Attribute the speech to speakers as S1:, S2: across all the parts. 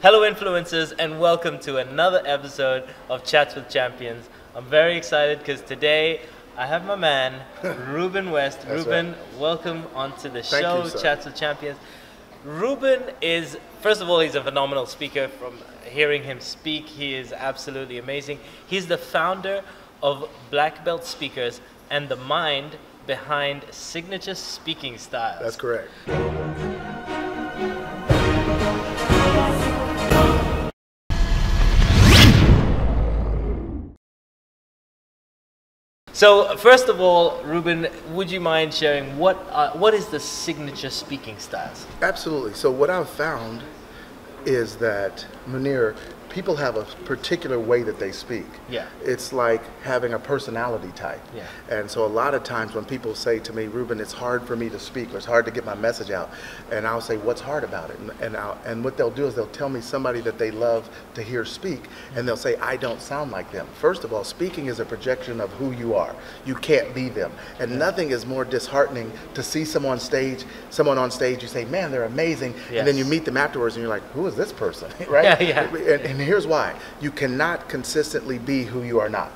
S1: Hello influencers, and welcome to another episode of Chats with Champions. I'm very excited because today I have my man, Ruben West. Ruben, welcome onto the show, Chats with Champions. Ruben is, first of all, he's a phenomenal speaker. From hearing him speak, he is absolutely amazing. He's the founder of Black Belt Speakers and the mind behind Signature Speaking Styles.
S2: That's correct.
S1: So first of all, Ruben, would you mind sharing what is the Signature Speaking Styles?
S2: Absolutely. So what I've found is that, Muneer, people have a particular way that they speak.
S1: Yeah.
S2: It's like having a personality type.
S1: Yeah.
S2: And so a lot of times when people say to me, Ruben, it's hard for me to speak, or it's hard to get my message out, and I'll say, what's hard about it? And what they'll do is they'll tell me somebody that they love to hear speak, and they'll say, I don't sound like them. First of all, speaking is a projection of who you are. You can't be them. And nothing is more disheartening to see someone on stage, you say, man, they're amazing, and then you meet them afterwards and you're like, who is this person? Right?
S1: Yeah, yeah.
S2: And here's why. You cannot consistently be who you are not.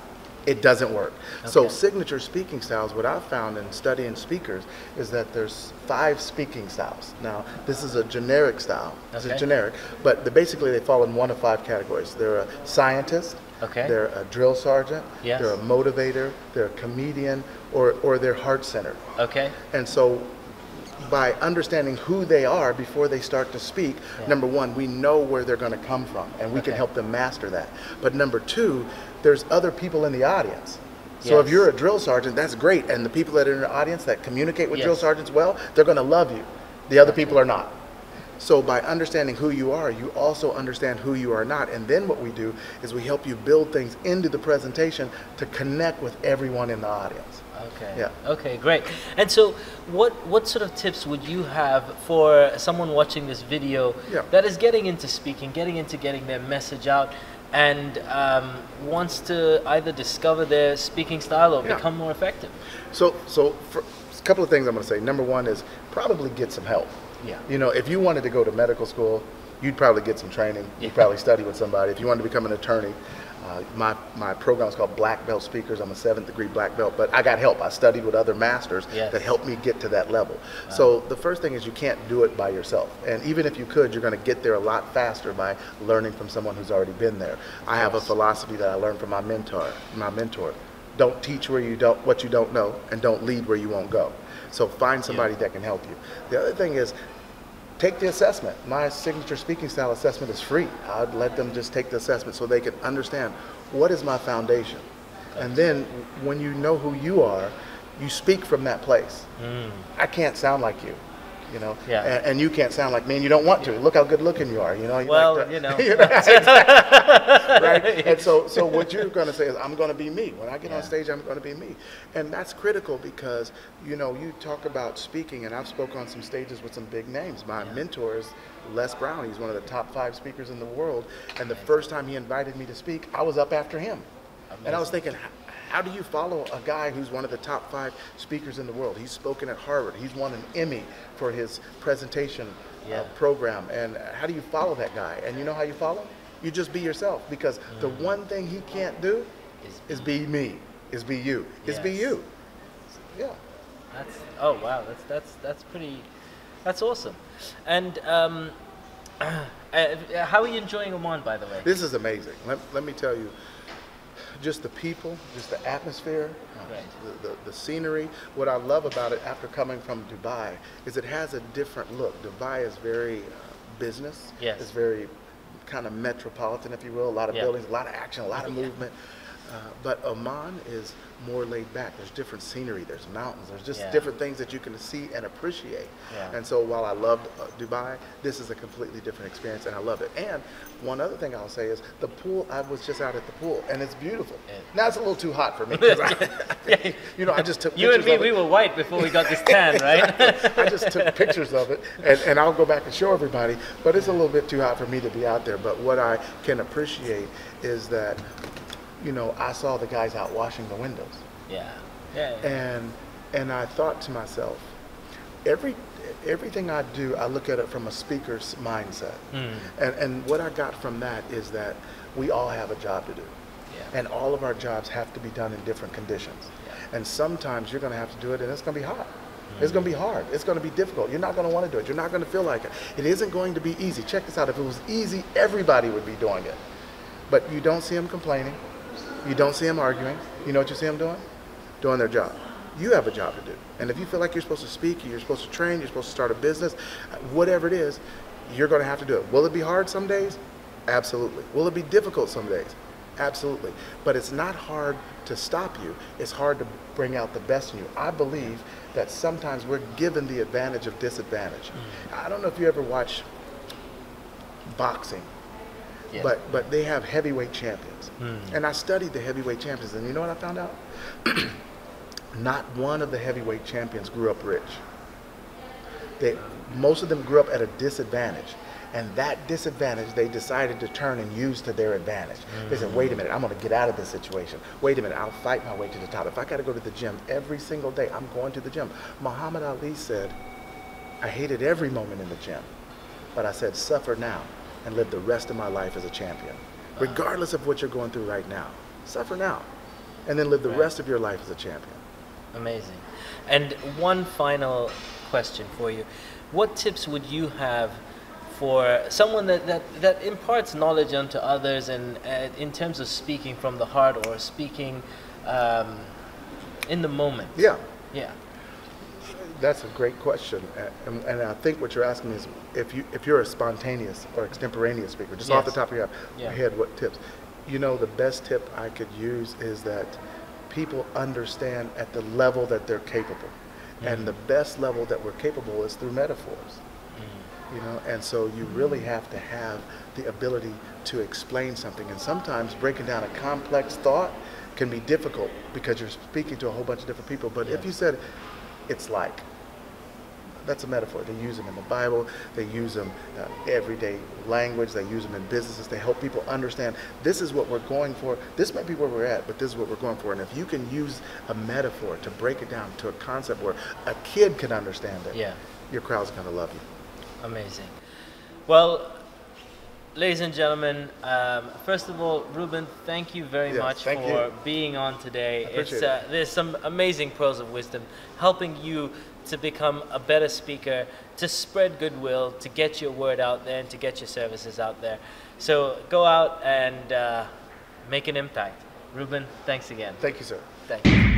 S2: It doesn't work. Okay. So signature speaking styles, what I've found in studying speakers is that there's 5 speaking styles. Now, this is a generic style. This is generic, but basically they fall in one of 5 categories. They're a scientist, they're a drill sergeant, they're a motivator, they're a comedian, or they're heart-centered. Okay. And so by understanding who they are before they start to speak, number one, we know where they're going to come from, and we can help them master that. But number 2, there's other people in the audience. So if you're a drill sergeant, that's great, and the people that are in the audience that communicate with drill sergeants well, they're going to love you. The other people are not. So by understanding who you are, you also understand who you are not. And then what we do is we help you build things into the presentation to connect with everyone in the audience.
S1: Okay. Yeah. Okay, great. And so what sort of tips would you have for someone watching this video that is getting into speaking, getting their message out, and wants to either discover their speaking style or become more effective? So
S2: for a couple of things I'm going to say. Number one is probably get some help. Yeah. You know, if you wanted to go to medical school, you'd probably get some training. You'd probably study with somebody. If you wanted to become an attorney, my program is called Black Belt Speakers. I'm a 7th degree black belt, but I got help. I studied with other masters that helped me get to that level. So the first thing is you can't do it by yourself. And even if you could, you're going to get there a lot faster by learning from someone who's already been there. I have a philosophy that I learned from my mentor. Don't teach what you don't know, and don't lead where you won't go. So find somebody that can help you. The other thing is, take the assessment. My signature speaking style assessment is free. I'd let them just take the assessment so they can understand what is my foundation. And then when you know who you are, you speak from that place. I can't sound like you. You know, and you can't sound like me, and you don't want to. Look how good looking you are. You know, right? And so what you're going to say is, I'm going to be me. When I get on stage, I'm going to be me, and that's critical because you talk about speaking, and I've spoken on some stages with some big names. My mentor is Les Brown. He's one of the top 5 speakers in the world, and the first time he invited me to speak, I was up after him. And I was thinking, how do you follow a guy who's one of the top 5 speakers in the world? He's spoken at Harvard. He's won an Emmy for his presentation program. And how do you follow that guy? And you know how you follow? You just be yourself, because the one thing he can't do is be me, is be you, is be you. Yeah.
S1: Oh wow, that's awesome. And how are you enjoying Oman, by the way?
S2: This is amazing. Let me tell you. Just the people, just the atmosphere, the scenery. What I love about it after coming from Dubai is it has a different look. Dubai is very business. It's very kind of metropolitan, if you will. A lot of buildings, a lot of action, a lot of movement. But Oman is more laid back. There's different scenery, there's mountains, there's just different things that you can see and appreciate. And so while I loved Dubai, this is a completely different experience, and I love it. And one other thing I'll say is the pool, I was just out at the pool, and it's beauuful. Now it's a little too hot for me. I just took pictures
S1: You and me,
S2: of it.
S1: We were white before we got this tan, right?
S2: I just took pictures of it, and I'll go back and show everybody, but it's a little bit too hot for me to be out there. But what I can appreciate is that I saw the guys out washing the windows. And I thought to myself, everything I do, I look at it from a speaker's mindset. And what I got from that is that we all have a job to do. And all of our jobs have to be done in different conditions. And sometimes you're going to have to do it, and it's going to be hot. It's going to be hard. It's going to be difficult. You're not going to want to do it. You're not going to feel like it. It isn't going to be easy. Check this out. If it was easy, everybody would be doing it. But you don't see them complaining. You don't see them arguing. You know what you see them doing? Doing their job. You have a job to do. And if you feel like you're supposed to speak, you're supposed to train, you're supposed to start a business, whatever it is, you're going to have to do it. Will it be hard some days? Absolutely. Will it be difficult some days? Absolutely. But it's not hard to stop you. It's hard to bring out the best in you. I believe that sometimes we're given the advantage of disadvantage. I don't know if you ever watch boxing, but they have heavyweight champions. And I studied the heavyweight champions, and you know what I found out? Not one of the heavyweight champions grew up rich. Most of them grew up at a disadvantage. And that disadvantage they decided to turn and use to their advantage. They said, wait a minute, I'm going to get out of this situation. Wait a minute, I'll fight my way to the top. If I got to go to the gym every single day, I'm going to the gym. Muhammad Ali said, I hated every moment in the gym, but I said, suffer now and live the rest of my life as a champion. Regardless of what you're going through right now, suffer now and then live the rest of your life as a champion.
S1: Amazing. And one final question for you. What tips would you have for someone that imparts knowledge onto others, and in terms of speaking from the heart or speaking in the moment?
S2: Yeah. That's a great question, and I think what you're asking is if you're a spontaneous or extemporaneous speaker, just off the top of your head, what tips? You know, the best tip I could use is that people understand at the level that they're capable, and the best level that we're capable is through metaphors. You know, and so you really have to have the ability to explain something. And sometimes breaking down a complex thought can be difficult because you're speaking to a whole bunch of different people. But if you said, it's like, that's a metaphor. They use them in the Bible. They use them everyday language. They use them in businesses. They help people understand this is what we're going for. This may be where we're at, but this is what we're going for. And if you can use a metaphor to break it down to a concept where a kid can understand it, your crowd's going to love you.
S1: Amazing. Well, ladies and gentlemen, first of all, Ruben, thank you very much for being on today. There's some amazing pearls of wisdom helping you to become a better speaker, to spread goodwill, to get your word out there, and to get your services out there. So go out and make an impact. Ruben, thanks again.
S2: Thank you, sir.
S1: Thank you.